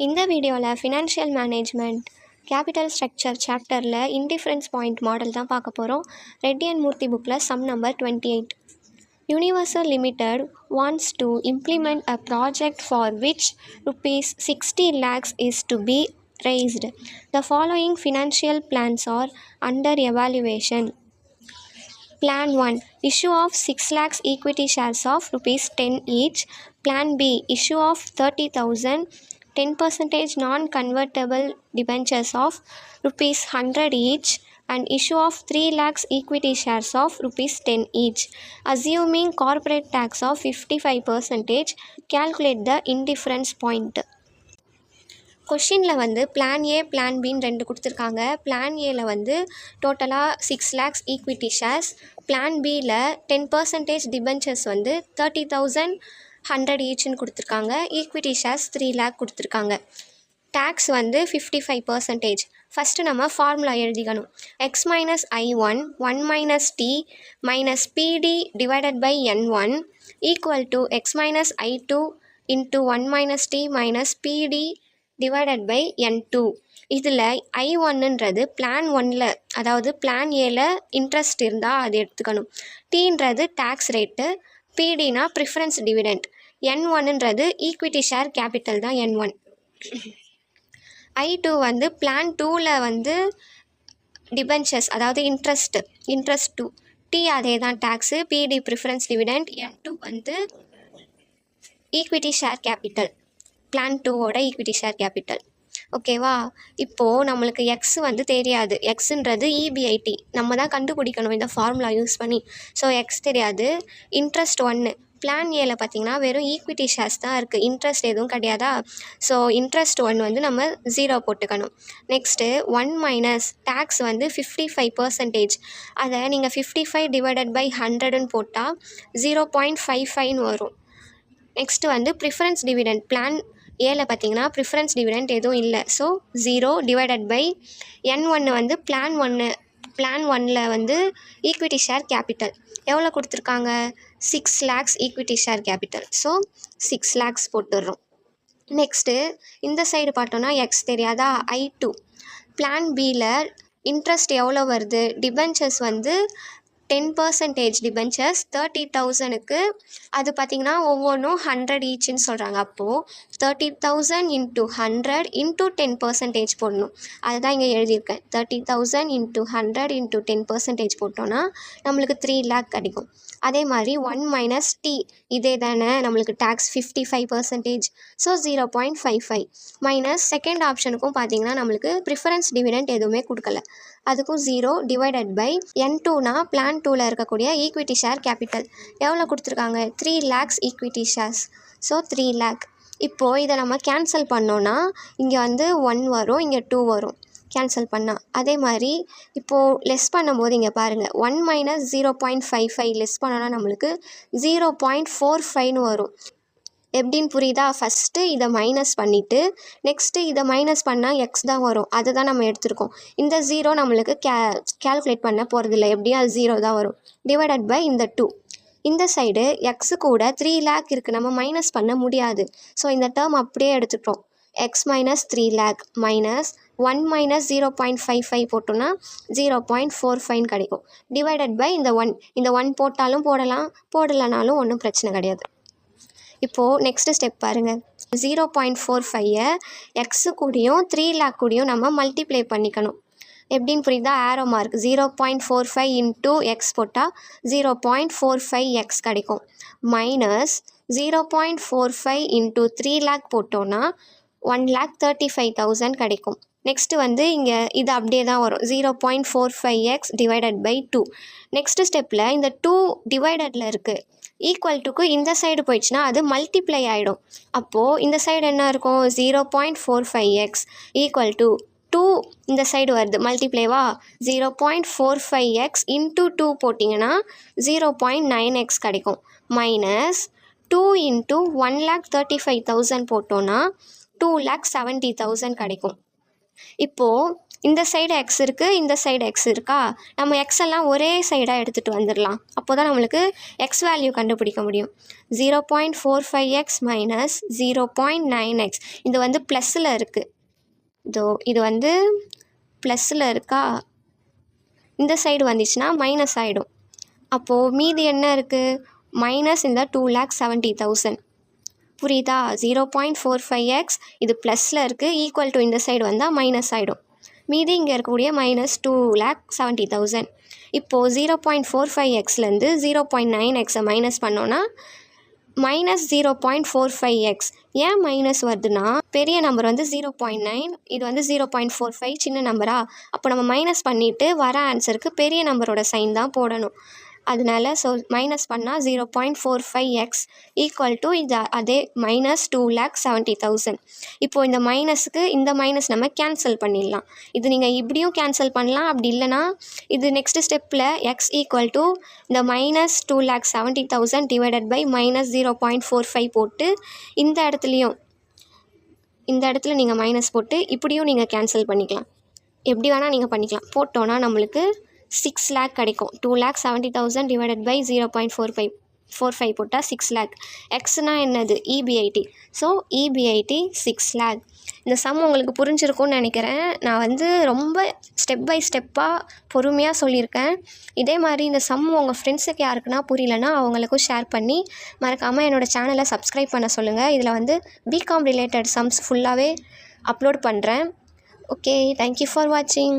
இந்த வீடியோவில் financial management capital structure சாப்டரில் இன்டிஃபரன்ஸ் பாயிண்ட் மாடல் தான் பார்க்க போகிறோம். ரெட்டி அண்ட் மூர்த்தி புக்கில் sum number 28. Universal Limited wants to implement a project for which rupees 60 lakhs is to be raised. The following financial plans are under evaluation. Plan 1. Issue of 6 lakhs equity shares of rupees 10 each. Plan B. Issue of 30,000 10% non-convertible debentures of rupees 100 each and issue of 3 lakhs equity shares of rupees 10 each. Assuming corporate tax of 55%, calculate the indifference point. கொஷினில் plan A plan பின்னு ரெண்டு கொடுத்துருக்காங்க. Plan ஏல டோட்டலாக 6 lakhs equity shares, plan பியில் 10% debentures 30,000 100 ஈச்சுன்னு கொடுத்துருக்காங்க. Equity shares 3 lakh கொடுத்துருக்காங்க. Tax 55%. First நம்ம ஃபார்முலா எழுதிக்கணும். X minus I1 1 minus T minus PD divided by N1 equal to X minus I2 into 1 minus T minus PD divided by N2. இதில் I1ன்றது plan 1ல், அதாவது plan ஏல interest இருந்தால் அது எடுத்துக்கணும். டீன்றது டேக்ஸ் ரேட்டு, பிடினா ப்ரிஃபரன்ஸ் டிவிடெண்ட், N1ன்றது ஈக்விட்டி ஷேர் கேபிட்டல் தான் N1. I2 பிளான் 2ல் டிபென்ச்சர்ஸ், அதாவது இன்ட்ரெஸ்ட் 2, டி அதே தான் tax, PD preference dividend, N2 equity share capital, plan 2ஓட ஈக்விட்டி ஷேர் கேபிட்டல். ஓகேவா? இப்போது நம்மளுக்கு எக்ஸ் தெரியாது. எக்ஸுன்றது இபிஐடி நம்ம தான் கண்டுபிடிக்கணும் இந்த ஃபார்முலா யூஸ் பண்ணி. ஸோ எக்ஸ் தெரியாது. இன்ட்ரெஸ்ட் 1 பிளான் ஏல பார்த்திங்கன்னா வெறும் ஈக்விட்டி ஷேர்ஸ் தான் இருக்குது, இன்ட்ரெஸ்ட் எதுவும் கிடையாதா? ஸோ இன்ட்ரெஸ்ட் 1 நம்ம 0 போட்டுக்கணும். Next 1 minus tax 55%. அதை நீங்கள் 55 டிவைடட் பை 100ன்னு போட்டால் 0.55ன்னு வரும். நெக்ஸ்ட்டு ப்ரிஃபரன்ஸ் டிவிடெண்ட் பிளான் ஏல பார்த்திங்கன்னா ப்ரிஃபரன்ஸ் டிவிடெண்ட் எதுவும் இல்லை. So 0 divided by N1 plan 1ல் ஈக்விட்டி ஷேர் கேபிட்டல் எவ்வளோ கொடுத்துருக்காங்க? 6 lakhs equity share capital. So 6 lakhs போட்டுடுறோம். நெக்ஸ்ட்டு இந்த சைடு பார்த்தோன்னா எக்ஸ் தெரியாதா? I2 பிளான் பியில் இன்ட்ரெஸ்ட் எவ்வளோ வருது? டிபென்ச்சர்ஸ் 10% டிபென்ச்சர்ஸ் 30,000க்கு அது பார்த்திங்கன்னா ஒவ்வொன்றும் 100 ஈச்சுன்னு சொல்கிறாங்க. அப்போது 30,000 இன்ட்டு 100 இன்ட்டு 10% போடணும். அதுதான் இங்கே எழுதியிருக்கேன். 30,000 இன்ட்டு 100 இன்ட்டு 10% போட்டோன்னா நம்மளுக்கு 3 lakh கிடைக்கும். அதே மாதிரி 1 மைனஸ் டி இதே தானே நம்மளுக்கு டேக்ஸ் 55%. ஸோ 0.55 மைனஸ் செகண்ட் ஆப்ஷனுக்கும் பார்த்திங்கன்னா நம்மளுக்கு ப்ரிஃபரன்ஸ் டிவிடெண்ட் எதுவுமே கொடுக்கல, அதுக்கும் 0 டிவைடட் பை N2னா பிளான் 2ல் இருக்கக்கூடிய ஈக்விட்டி ஷேர் கேபிட்டல் எவ்வளோ கொடுத்துருக்காங்க? 3 lakhs equity shares. So 3 lakh. இப்போது இதை நம்ம கேன்சல் பண்ணோன்னா இங்கே 1 வரும், இங்கே 2 வரும் கேன்சல் பண்ணால். அதே மாதிரி இப்போது லெஸ் பண்ணும்போது இங்கே பாருங்கள், 1 மைனஸ் 0.55 லெஸ் பண்ணோன்னா நம்மளுக்கு 0.45ன்னு வரும். எப்படின்னு புரியுதா? ஃபஸ்ட்டு இதை மைனஸ் பண்ணிவிட்டு நெக்ஸ்ட்டு இதை மைனஸ் பண்ணால் எக்ஸ் தான் வரும், அதை தான் நம்ம எடுத்துருக்கோம். இந்த 0 நம்மளுக்கு கேல்குலேட் பண்ண போகிறதில்ல, எப்படியும் அது 0 தான் வரும். டிவைடட் பை இந்த 2. இந்த சைடு எக்ஸு கூட 3 lakh இருக்குது, நம்ம மைனஸ் பண்ண முடியாது. ஸோ இந்த டேர்ம் அப்படியே எடுத்துக்கிறோம். X minus 3 lakh minus 1 minus 0.55 போட்டோன்னா 0.45 கிடைக்கும். டிவைடட் பை இந்த 1 போட்டாலும் போடலாம், போடலைனாலும் ஒன்றும் பிரச்சனை கிடையாது. இப்போது நெக்ஸ்ட்டு ஸ்டெப் பாருங்கள். 0.45 எக்ஸு கூடயும் 3 lakh கூடயும் நம்ம மல்டிப்ளை பண்ணிக்கணும். எப்படின்னு புரியுதா? ஆரோ மார்க் 0.45 இன்ட்டு எக்ஸ் போட்டால் 0.45 எக்ஸ் கிடைக்கும். மைனஸ் 0.45 இன்ட்டு 3 lakh போட்டோன்னா 1,35,000 கிடைக்கும். நெக்ஸ்ட்டு இங்கே இது அப்படியே தான் வரும், 0.45x டிவைடட் பை 2. நெக்ஸ்ட்டு ஸ்டெப்பில் இந்த 2 டிவைடடில் இருக்குது, ஈக்குவல் டுக்கு இந்த சைடு போயிடுச்சுன்னா அது மல்டிப்ளை ஆகிடும். அப்போது இந்த சைடு என்ன இருக்கும்? 0.45x ஈக்குவல் டு 2 இந்த சைடு வருது, மல்டிப்ளைவா? 0.45x இன்ட்டு 2 போட்டிங்கன்னா 0.9x கிடைக்கும். மைனஸ் 2 இன்ட்டு 1,35,000 போட்டோன்னா 2,70,000 கிடைக்கும். இப்போது இந்த சைடு எக்ஸ் இருக்குது, இந்த சைடு எக்ஸ் இருக்கா, நம்ம எக்ஸ் எல்லாம் ஒரே சைடாக எடுத்துகிட்டு வந்துடலாம். அப்போ தான் நம்மளுக்கு எக்ஸ் வேல்யூ கண்டுபிடிக்க முடியும். 0.45x மைனஸ் 0.9x இது வந்து ப்ளஸில் இருக்குது. இது வந்து ப்ளஸில் இருக்கா, இந்த சைடு வந்துச்சுன்னா மைனஸ் ஆகிடும். அப்போது மீதி என்ன இருக்குது, மைனஸ் இந்த 2,70,000 புரியுதா. 0.45x இது ப்ளஸில் இருக்குது, ஈக்குவல் டு இந்த சைடு வந்தால் மைனஸ் ஆகிடும். மீதி இங்கே இருக்கக்கூடிய மைனஸ் 2,70,000. இப்போது 0.45xலேருந்து 0.9xை மைனஸ் பண்ணோன்னா மைனஸ் 0.45x. ஏன் மைனஸ் வருதுன்னா பெரிய நம்பர் வந்து 0.9, இது வந்து 0.45 சின்ன நம்பரா, அப்போ நம்ம மைனஸ் பண்ணிவிட்டு வர ஆன்சருக்கு பெரிய நம்பரோட சைன் தான் போடணும். அதனால மைனஸ் பண்ணால் 0.45x ஈக்குவல் டு இது அதே மைனஸ் 2,70,000. இப்போது இந்த மைனஸுக்கு இந்த மைனஸ் நம்ம கேன்சல் பண்ணிடலாம். இது நீங்கள் இப்படியும் கேன்சல் பண்ணலாம், அப்படி இல்லைனா இது நெக்ஸ்ட் ஸ்டெப்பில் எக்ஸ் ஈக்குவல் டு இந்த மைனஸ் 2,70,000 டிவைடட் பை மைனஸ் 0.45 போட்டு இந்த இடத்துல நீங்கள் மைனஸ் போட்டு இப்படியும் நீங்கள் கேன்சல் பண்ணிக்கலாம். எப்படி வேணால் நீங்கள் பண்ணிக்கலாம். போட்டோன்னா நம்மளுக்கு 6 lakh கிடைக்கும். 2,70,000 டிவைடட் பை 0.45 போட்டால் 6 lakh. எக்ஸ்னால் என்னது, EBIT. So EBIT 6 lakh. இந்த சம் உங்களுக்கு புரிஞ்சிருக்கும்னு நினைக்கிறேன். நான் வந்து ரொம்ப ஸ்டெப் பை ஸ்டெப்பாக பொறுமையாக சொல்லியிருக்கேன். இதே மாதிரி இந்த சம் உங்கள் ஃப்ரெண்ட்ஸுக்கு யாருக்குன்னா புரியலன்னா அவங்களுக்கும் ஷேர் பண்ணி மறக்காமல் என்னோடய சேனலை சப்ஸ்கிரைப் பண்ண சொல்லுங்கள். இதில் வந்து பிகாம் ரிலேட்டட் சம்ஸ் ஃபுல்லாகவே அப்லோட் பண்ணுறேன். ஓகே, தேங்க்யூ ஃபார் வாட்சிங்.